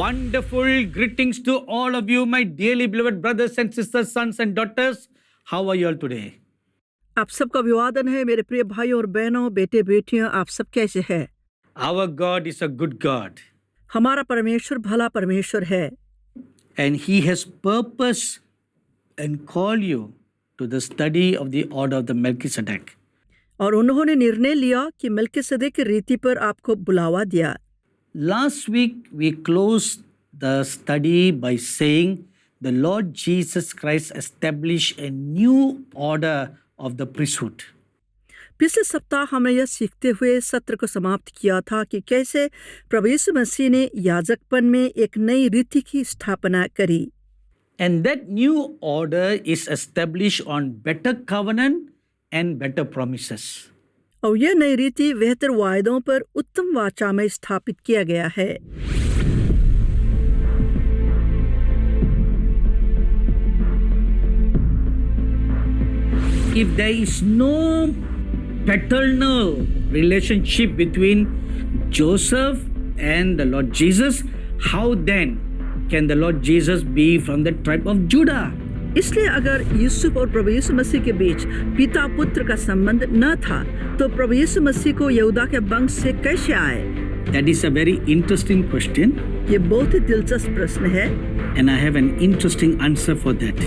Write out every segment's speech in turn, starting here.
Wonderful greetings to all of you, my dearly beloved brothers and sisters, sons and daughters. How are you all today? आप सबका अभिवादन है मेरे प्रिय भाइयों और बहनों, बेटे बेटियां, आप सब कैसे हैं? Our God is a good God, हमारा परमेश्वर भला परमेश्वर है and He has purpose and called you to the study of the order of the Melchizedek. और उन्होंने निर्णय लिया कि मलकीसदेक की रीति पर आपको बुलावा दिया। Last week we closed the study by saying the Lord Jesus Christ established a new order of the priesthood. पिछले सप्ताह हमने यह सीखते हुए सत्र को समाप्त किया था कि कैसे प्रभु यीशु मसीह ने याजकपन में एक नई रीति की स्थापना करी। And that new order is established on better covenant and better promises. और यह नई रीति बेहतर वायदों पर उत्तम वाचा में स्थापित किया गया है। If there is no paternal relationship between Joseph and the Lord Jesus, how then can the Lord Jesus be from the tribe of Judah? इसलिए अगर यूसुफ और प्रभु यीशु मसीह के बीच पिता पुत्र का संबंध न था तो प्रभु यीशु मसीह को यहूदा के वंश से कैसे आए? That is a very interesting question. ये बहुत ही दिलचस्प प्रश्न है and I have an interesting answer for that.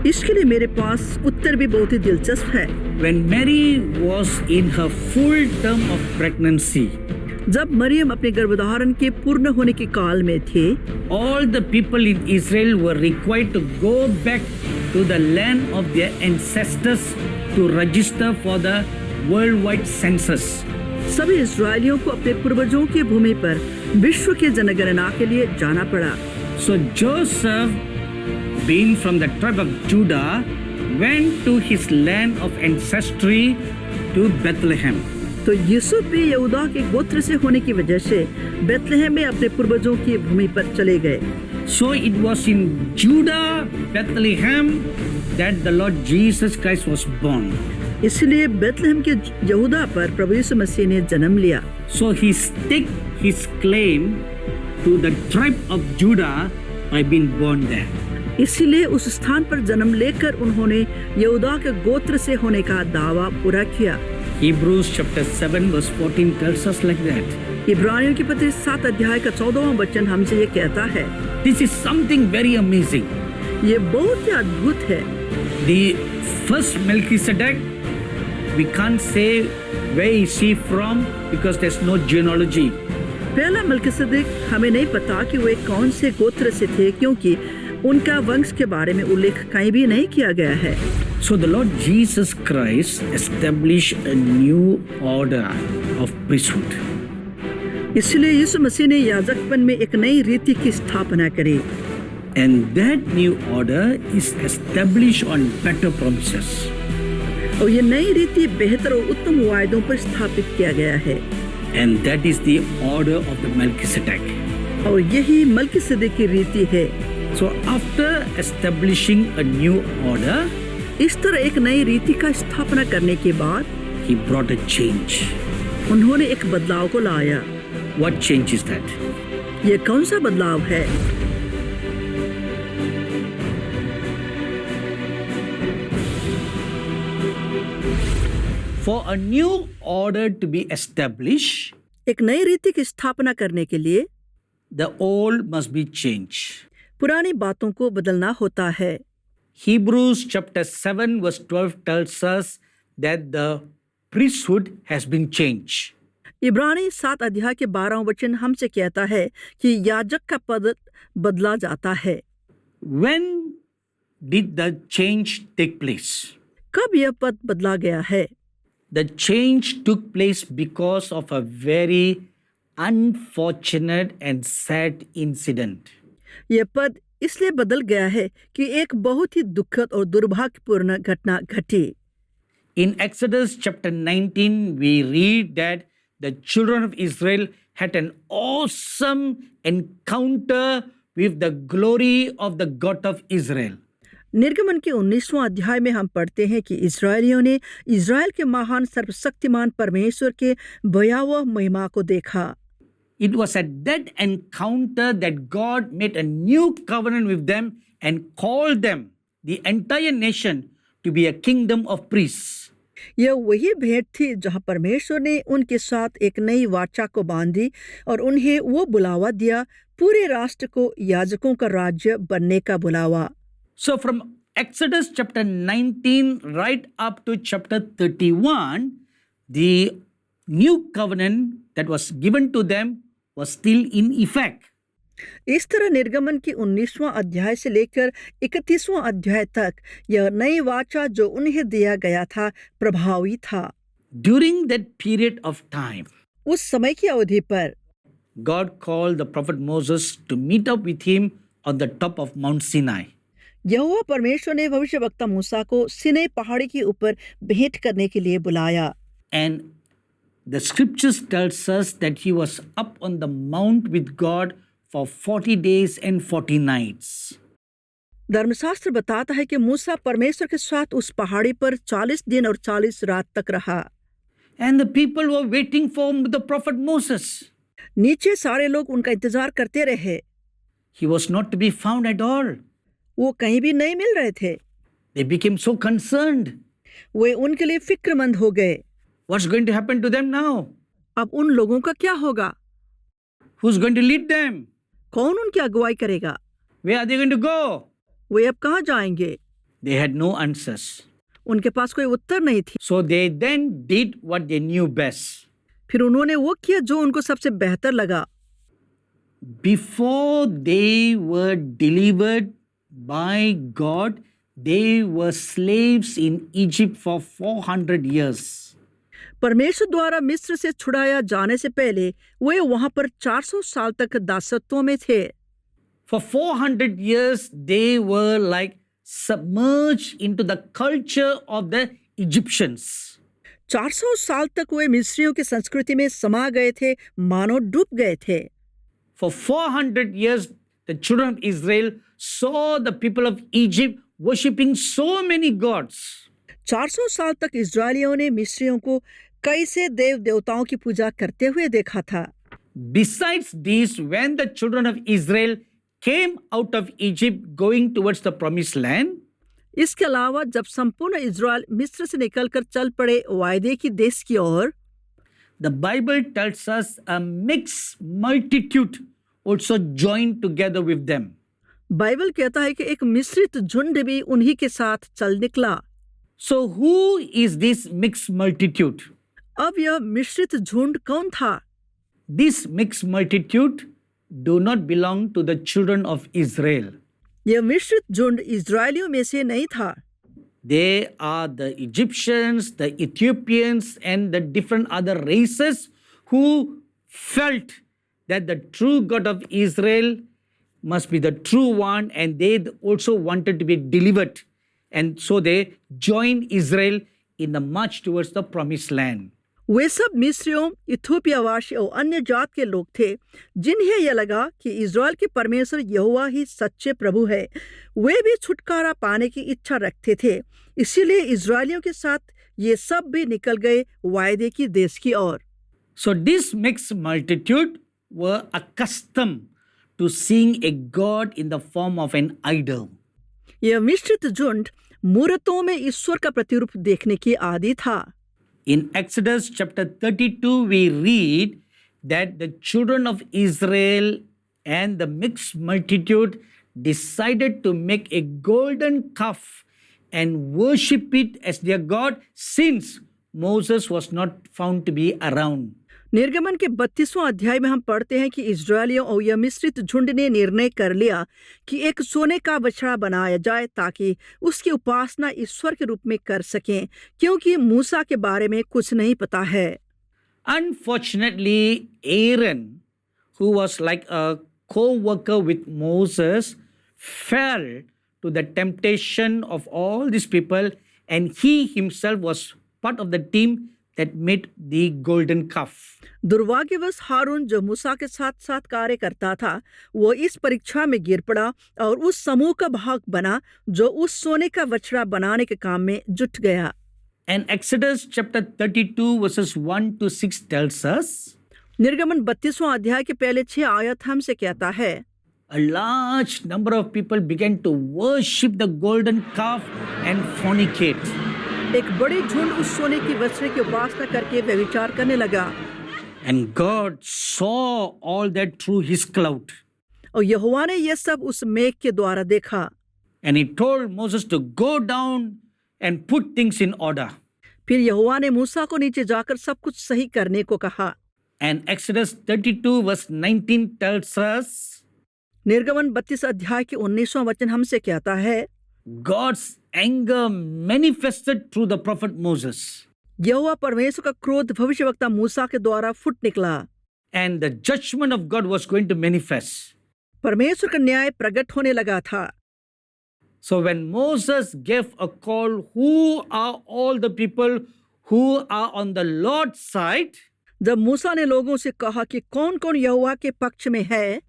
इसके लिए मेरे पास उत्तर भी बहुत ही दिलचस्प है। When Mary was in her full term of pregnancy, जब मरियम अपने गर्भधारण के पूर्ण होने के काल में थे, all the people in Israel were required to go back to the land of their ancestors to register for the worldwide census. सभी इस्राएलियों को अपने पूर्वजों की भूमि पर विश्व के जनगणना के लिए जाना पड़ा। So Joseph, being from the tribe of Judah, went to his land of ancestry to Bethlehem. तो यूसुफ भी यहूदा के गोत्र से होने की वजह से बेथलेहम में अपने पूर्वजों की भूमि पर चले गए। So it was in Judah, Bethlehem, that the Lord Jesus Christ was born. इसलिए बेथलेहम के यहूदा पर प्रभु यीशु मसीह ने जन्म लिया। So he staked his claim to the tribe of Judah by being born there. इसीलिए उस स्थान पर जन्म लेकर उन्होंने यहूदा के गोत्र से होने का दावा पूरा किया। Hebrews chapter 7 verse 14 tells us like that. इब्रानियों की पत्री 7 अध्याय का 14वां वचन हमसे ये कहता है। This is something very amazing. ये बहुत ही अद्भुत है। The first Melchizedek, we can't say where is he from because there's no genealogy. पहला मलकीसदेक हमें नहीं पता कि वे कौन से गोत्र से थे क्योंकि उनका वंश के बारे में उल्लेख कहीं भी नहीं किया गया है। So the Lord Jesus Christ established a new order of priesthood. इसलिए यीशु मसीह ने याजकपन में एक नई रीति की स्थापना करी। And that new order is established on better promises. और ये नई रीति बेहतर और उत्तम वायदों पर स्थापित किया गया है। And that is the order of the Melchizedek. और यही मलकीसदेक की रीति है। So after establishing a new order, इस तरह एक नई रीति का स्थापना करने के बाद he brought a change. उन्होंने एक बदलाव को लाया। What change is that? ये कौन सा बदलाव है? For a new order to be established, एक नई रीति की स्थापना करने के लिए the old must be changed. पुरानी बातों को बदलना होता है। Hebrews chapter 7 verse 12 tells us that the priesthood has been changed. इब्रानी 7 अध्याय के 12वां वचन हमसे कहता है कि याजक का पद बदला जाता है। When did the change take place? कब यह पद बदला गया है? The change took place because of a very unfortunate and sad incident. यह पद इसलिए बदल गया है कि एक बहुत ही दुखद और दुर्भाग्यपूर्ण घटना घटी। In Exodus chapter 19, we read that the children of Israel had an awesome encounter with the glory of the God of Israel. निर्गमन के 19वां अध्याय में हम पढ़ते हैं कि इस्राएलियों ने इस्राएल के महान सर्वशक्तिमान परमेश्वर के भयावह महिमा को देखा। It was at that encounter that God made a new covenant with them and called them, the entire nation, to be a kingdom of priests. यह वही भेंट थी जहां परमेश्वर ने उनके साथ एक नई वाचा को बांधी और उन्हें वो बुलावा दिया, पूरे राष्ट्र को याजकों का राज्य बनने का बुलावा। So from Exodus chapter 19 right up to chapter 31, the new covenant that was given to them was still in effect. इस तरह निर्गमन की 19वां अध्याय से लेकर 31वां अध्याय तक यह नई वाचा जो उन्हें दिया गया था प्रभावी था। During that period of time, उस समय की अवधि पर God called the prophet Moses to meet up with him on the top of Mount Sinai. यहोवा परमेश्वर ने भविष्यवक्ता मूसा को सिनै पहाड़ी के ऊपर भेंट करने के लिए बुलाया। And the scriptures tells us that he was up on the mount with God for 40 days and 40 nights. धर्मशास्त्र बताता है कि मूसा परमेश्वर के साथ उस पहाड़ी पर 40 दिन और 40 रात तक रहा। And the people were waiting for the prophet Moses. नीचे सारे लोग उनका इंतजार करते रहे। He was not to be found at all. वो कहीं भी नहीं मिल रहे थे। They became so concerned. वे उनके लिए फिक्रमंद हो गए। What's going to happen to them now? अब उन लोगों का क्या होगा? Who's going to lead them? कौन उनकी अगुवाई करेगा? Where are they going to go? वे अब कहाँ जाएंगे? They had no answers. उनके पास कोई उत्तर नहीं थी। So they then did what they knew best. फिर उन्होंने वो किया जो उनको सबसे बेहतर लगा। Before they were delivered by God, they were slaves in Egypt for 400 years. परमेश्वर द्वारा मिस्र से छुड़ाया जाने से पहले वे वहां पर 400 साल तक दासत्व में थे। For 400 years, they were like submerged into the culture of the Egyptians. 400 साल तक वे मिस्रियों की संस्कृति में समा गए थे, मानो डूब गए थे। For 400 years, the children of Israel saw the people of Egypt worshipping so many gods. 400 साल तक इजरायलियों ने मिस्रियों को कई से देव देवताओं की पूजा करते हुए देखा था। Besides this, when the children of Israel came out of Egypt going towards the promised land, इसके अलावा जब संपूर्ण इजराइल मिस्र से निकलकर चल पड़े वायदे की देश की ओर, the Bible tells us a mixed multitude also joined together with them. Bible कहता है कि एक मिश्रित झुंड भी उन्हीं के साथ चल निकला। So who is this mixed multitude? अब यह मिश्रित झुंड कौन था? This mixed multitude do not belong to the children of Israel. यह मिश्रित झुंड इजरायलियों में से नहीं था। They are the Egyptians, the Ethiopians, and the different other races who felt that the true God of Israel must be the true one, and they also wanted to be delivered. And so they joined Israel in the march towards the promised land. वे सब मिस्रियों, इथोपियावासी और अन्य जात के लोग थे जिन्हें यह लगा कि इजराइल के परमेश्वर यहोवा ही सच्चे प्रभु है। वे भी छुटकारा पाने की इच्छा रखते थे, इसीलिए इजरायलियों के साथ ये सब भी निकल गए वायदे की देश की ओर। So this mixed multitude were accustomed to seeing a God in the form of an idol. यह मिश्रित झुंड मूर्तों में ईश्वर का प्रतिरूप देखने की आदी था। In Exodus chapter 32, we read that the children of Israel and the mixed multitude decided to make a golden calf and worship it as their God, since Moses was not found to be around. निर्गमन के 32वां अध्याय में हम पढ़ते हैं कि इजरायलियों और यह मिश्रित झुंड ने निर्णय कर लिया कि एक सोने का बछड़ा बनाया जाए ताकि उसकी उपासना ईश्वर के रूप में कर सकें, क्योंकि मूसा के बारे में कुछ नहीं पता है। Unfortunately, Aaron, who was like a co-worker with Moses, fell to the temptation of all these people, and he himself was part of the team that made the golden calf. दुर्भाग्यवश हारून जो मूसा के साथ साथ कार्य करता था, वो इस परीक्षा में गिर पड़ा और उस समूह का भाग बना जो उस सोने का बछड़ा बनाने के काम में जुट गया। And Exodus chapter 32 verses 1 to 6 tells us, निर्गमन 32वां अध्याय के पहले 6 आयत हमसे कहता है, A large number of people began to worship the golden calf and fornicate. एक बड़ी झुंड उस सोने की बछड़े की उपासना करके व्यभिचार करने लगा। And God saw all that through his cloud. और यहोवा ने यह सब उस मेघ के द्वारा देखा। And he told Moses to go down and put things in order. फिर यहोवा ने मूसा को नीचे जाकर सब कुछ सही करने को कहा। And Exodus 32 verse 19 tells us निर्गमन 32 अध्याय के 19वां वचन हमसे कहता है, God's anger manifested through the prophet Moses. यहोवा परमेश्वर का क्रोध भविष्यवक्ता मूसा के द्वारा फुट निकला। And the judgment of God was going to manifest. परमेश्वर का न्याय प्रकट होने लगा था। So when Moses gave a call, who are all the people who are on the Lord's side? जब मूसा ने लोगों से कहा कि कौन-कौन यहोवा के पक्ष में है,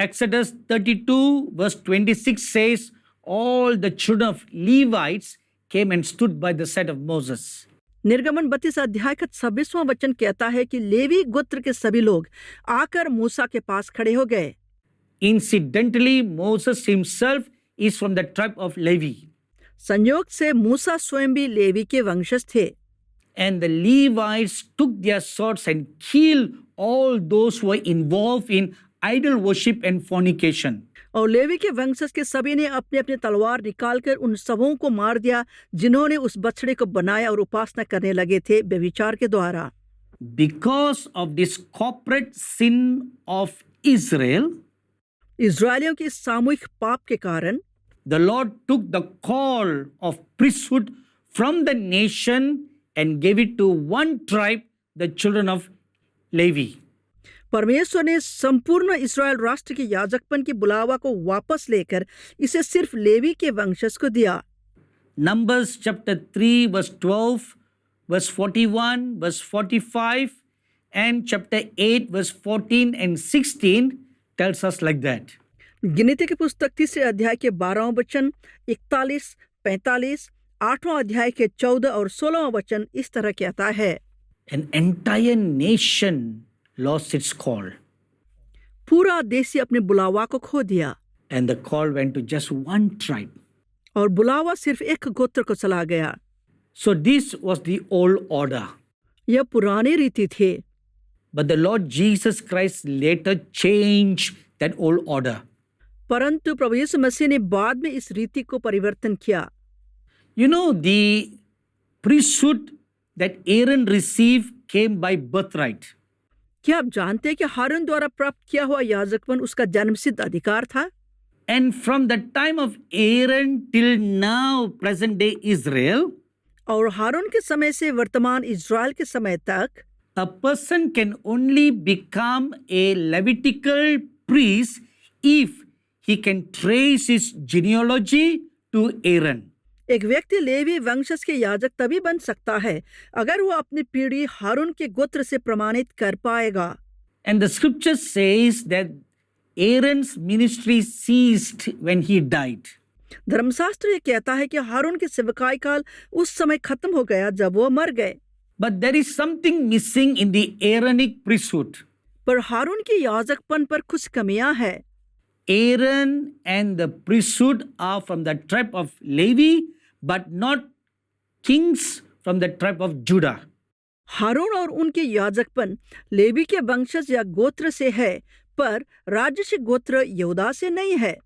Exodus 32 verse 26 says, all the children of Levites came and stood by the side of Moses. निर्गमन 32 अध्याय का 26वां वचन कहता है कि लेवी गोत्र के सभी लोग आकर मूसा के पास खड़े हो गए। Incidentally, Moses himself is from the tribe of Levi. संयोग से मूसा स्वयं भी लेवी के वंशज थे। And the Levites took their swords and killed all those who were involved in idol worship and fornication. और लेवी के वंशज के सभी ने अपने अपने तलवार निकालकर उन सबों को मार दिया जिन्होंने उस बछड़े को बनाया और उपासना करने लगे थे व्यभिचार के द्वारा। Because of this corporate sin of Israel, इजरायलियों के सामूहिक पाप के कारण the Lord took the call of priesthood from the nation and gave it to one tribe, the children of Levi. परमेश्वर ने संपूर्ण इस्राएल राष्ट्र के याजकपन की बुलावा को वापस लेकर इसे सिर्फ लेवी के वंशज को दिया। Numbers chapter 3 verse 12, verse 41, verse 45 and chapter 8 verse 14 and 16 tells us like that. गिनीति की पुस्तक 3 अध्याय के 12वां वचन, 41, 45, 8वां अध्याय के 14 और 16वां वचन इस तरह कहता है, An entire nation lost its call. पूरा देश ही अपने बुलावा को खो दिया And the call went to just one tribe. और बुलावा सिर्फ एक गोत्र को चला गया। So this was the old order. यह पुरानी रीति थी, But the Lord Jesus Christ later changed that old order. परंतु प्रभु यीशु मसीह ने बाद में इस रीति को परिवर्तन किया। You know, the priesthood that Aaron received came by birthright. क्या आप जानते हैं कि हारून द्वारा प्राप्त किया हुआ याजकपन उसका जन्मसिद्ध अधिकार था? And from the time of Aaron till now, present day Israel, और हारून के समय से वर्तमान इज़राइल के समय तक a person can only become a Levitical priest if he can trace his genealogy to Aaron. एक व्यक्ति लेवी वंशज के याजक तभी बन सकता है अगर वो अपनी पीढ़ी हारून के गोत्र से प्रमाणित कर पाएगा। And the scripture says that Aaron's ministry ceased when he died. धर्मशास्त्र ये कहता है कि हारून की सेवकाई काल उस समय खत्म हो गया जब वो मर गए। But there is something missing in the Aaronic priesthood. पर हारून के याजकपन पर कुछ कमियां हैं। Aaron and the priesthood are from the tribe of Levi, but not kings from the tribe of Judah. हारून और उनके याजकपन लेवी के वंशज या गोत्र से है, पर राजसी गोत्र यहूदा से नहीं है।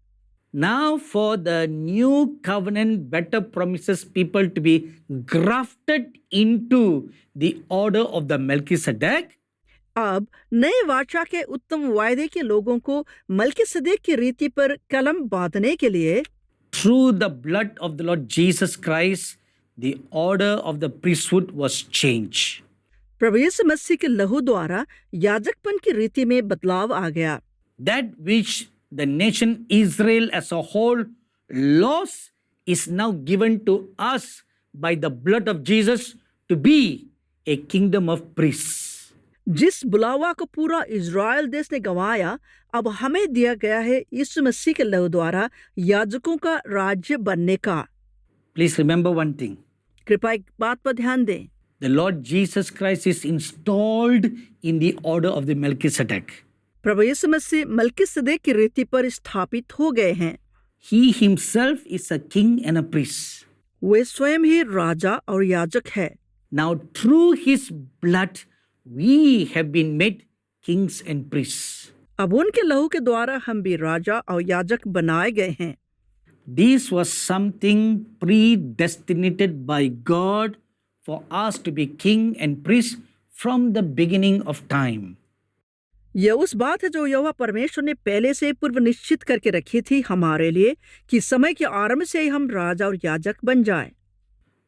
Now for the new covenant better promises people to be grafted into the order of the Melchizedek. अब नए वाचा के उत्तम वायदे के लोगों को मलकीसदेक की रीति पर कलम बांधने के लिए Through the blood of the Lord Jesus Christ, the order of the priesthood was changed. प्रभु यीशु मसीह के लहू द्वारा याजकपन की रीति में बदलाव आ गया। That which the nation Israel as a whole lost is now given to us by the blood of Jesus to be a kingdom of priests. जिस बुलावा को पूरा इज़राइल देश ने गंवाया, अब हमें दिया गया है यीशु मसीह के लहू द्वारा याजकों का राज्य बनने का। Please remember one thing. कृपया एक बात पर ध्यान दें, the Lord Jesus Christ is installed in the order of the Melchizedek. प्रभु यीशु मसीह मलकीसदेक की रीति पर स्थापित हो गए हैं। He himself is a king and a priest. वे स्वयं ही राजा और याजक है। Now through his blood we have been made kings and priests. अब उनके लहू के द्वारा हम भी राजा और याजक बनाए गए हैं। This was something predestinated by God for us to be king and priest from the beginning of time. यह उस बात है जो यहोवा परमेश्वर ने पहले से पूर्व निश्चित करके रखी थी हमारे लिए कि समय के आरंभ से ही हम राजा और याजक बन जाएं।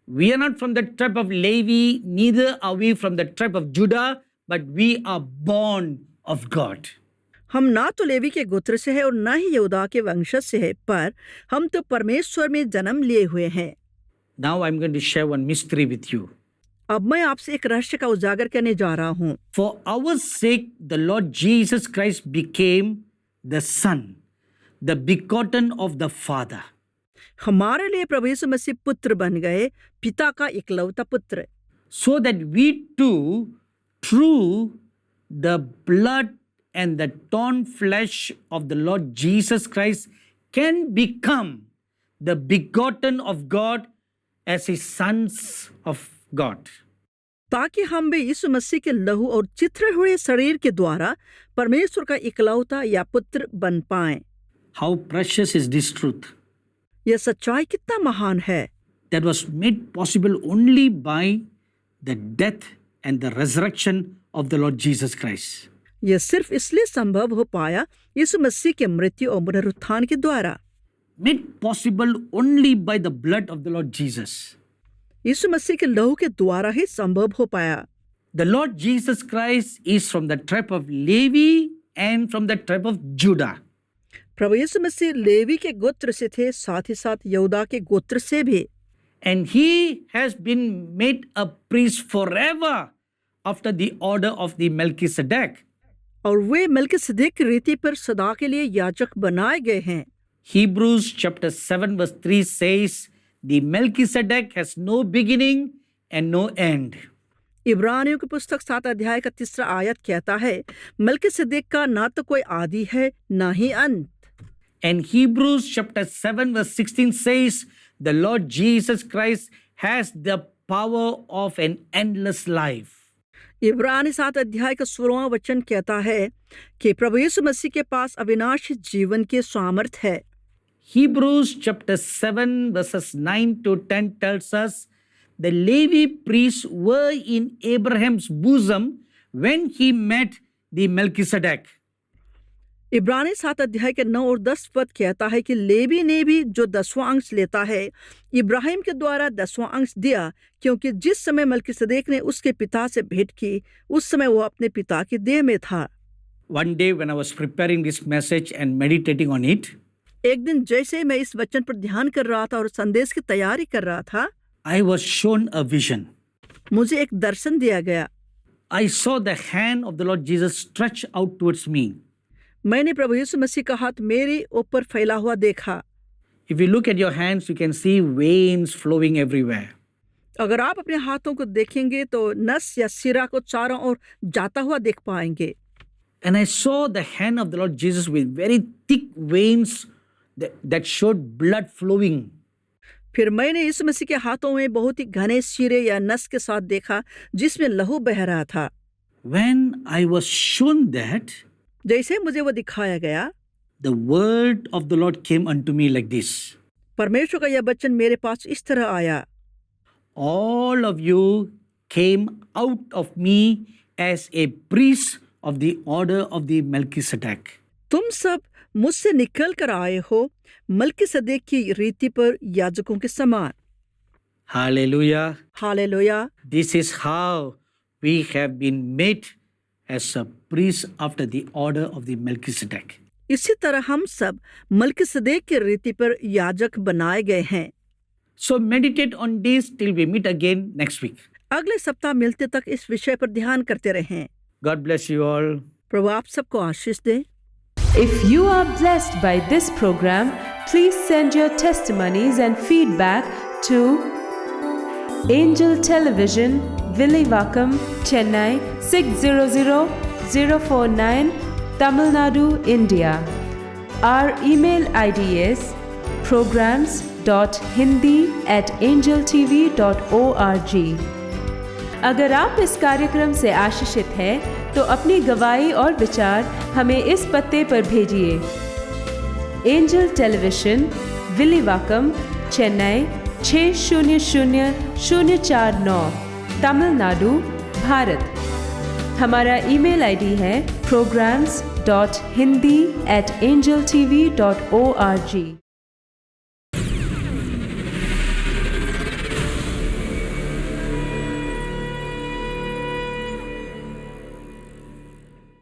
We are not from the tribe of Levi, neither are we from the tribe of Judah, but we are born of God. हम ना तो लेवी के गोत्र से है और ना ही यहूदा के वंशज से है, पर हम तो परमेश्वर में जन्म लिए हुए हैं। Now I'm going to share one mystery with you. अब मैं आपसे एक रहस्य का उजागर करने जा रहा हूँ। For our sake, the Lord Jesus Christ became the Son, the begotten of the Father. हमारे लिए प्रभु यीशु मसीह पुत्र बन गए, पिता का इकलौता पुत्र, So that we too, through the blood and the torn flesh of the Lord Jesus Christ, can become the begotten of God as his sons of God. ताकि हम भी यीशु मसीह के लहू और चित्रे हुए शरीर के द्वारा परमेश्वर का इकलौता या पुत्र बन पाएं। How precious is this truth यह सच्चाई कितना महान है that was made possible only by the death and the resurrection of the Lord Jesus Christ. यह सिर्फ इसलिए संभव हो पाया यीशु मसीह के मृत्यु और पुनरुत्थान के द्वारा। Made possible only by the blood of the Lord Jesus. यीशु मसीह के लहू के द्वारा ही संभव हो पाया। The Lord Jesus Christ is from the tribe of Levi and from the tribe of Judah. प्रभु यीशु मसीह लेवी के गोत्र से थे, साथ ही साथ यहूदा के गोत्र से भी। And he has been made a priest forever after the order of the Melchizedek. और वे मलकीसदेक की रीति पर सदा के लिए याजक बनाए गए हैं। Hebrews chapter 7 verse 3 says, the Melchizedek has no beginning and no end. इब्रानियों की पुस्तक 7 अध्याय का 3 आयत कहता है, मलकीसदेक का ना तो कोई आदि है ना ही अंत। And Hebrews chapter 7 verse 16 says, the Lord Jesus Christ has the power of an endless life. इब्रानी 7 अध्याय का 16वां वचन कहता है कि प्रभु यीशु मसीह के पास अविनाशी जीवन के सामर्थ है। Hebrews chapter 7 verses 9 to 10 tells us the Levi priests were in Abraham's bosom when he met the Melchizedek. इब्रानी 7 अध्याय के 9 और 10 पद कहता है कि लेवी ने भी जो 10वां अंश लेता है इब्राहिम के द्वारा 10वां अंश दिया, क्योंकि जिस समय मलकीसदेक ने उसके पिता से भेंट की उस समय वो अपने पिता की देह में था। One day when I was preparing this message and meditating on it, एक दिन जैसे मैं इस वचन पर ध्यान कर रहा था और संदेश की तैयारी कर रहा था, I was shown a vision. मुझे एक दर्शन दिया गया। I saw the hand of the Lord Jesus stretch out towards me. मैंने प्रभु यीशु मसीह का हाथ मेरे ऊपर फैला हुआ देखा। If you look at your hands, you can see veins flowing everywhere. अगर आप अपने हाथों को देखेंगे तो नस या सिरा को चारों ओर जाता हुआ देख पाएंगे। And I saw the hand of the Lord Jesus with very thick veins that showed blood flowing. फिर मैंने यीशु मसीह के हाथों में बहुत ही घने सिरे या नस के साथ देखा जिसमें लहू बह रहा था। When I was shown that, जैसे मुझे वो दिखाया गया, the word of the Lord came unto me like this. परमेश्वर का यह वचन मेरे पास इस तरह आया, All of you came out of me as a priest of the order of the Melchizedek. तुम सब मुझसे निकल कर आए हो मलकीसदेक की रीति पर याजकों के समान। Hallelujah. Hallelujah. This is how we have been made as a priest after the order of the Melchizedek. इसी तरह हम सब मलकीसदेक की रीति पर याजक बनाए गए हैं। So meditate on this till we meet again next week. अगले सप्ताह मिलते तक इस विषय पर ध्यान करते रहें। God bless you all. प्रभु आप सबको आशीष दे। If you are blessed by this program, please send your testimonies and feedback to Angel Television, Villivakam, Chennai 600049, Tamil Nadu, India. Our email ID is programs.hindi@angeltv.org. अगर आप इस कार्यक्रम से आशीषित हैं तो अपनी गवाही और विचार हमें इस पते पर भेजिए। Angel Television, Villivakkam, Chennai 600049, Tamil Nadu, Bharat. हमारा ईमेल आईडी है programs.hindi@angeltv.org।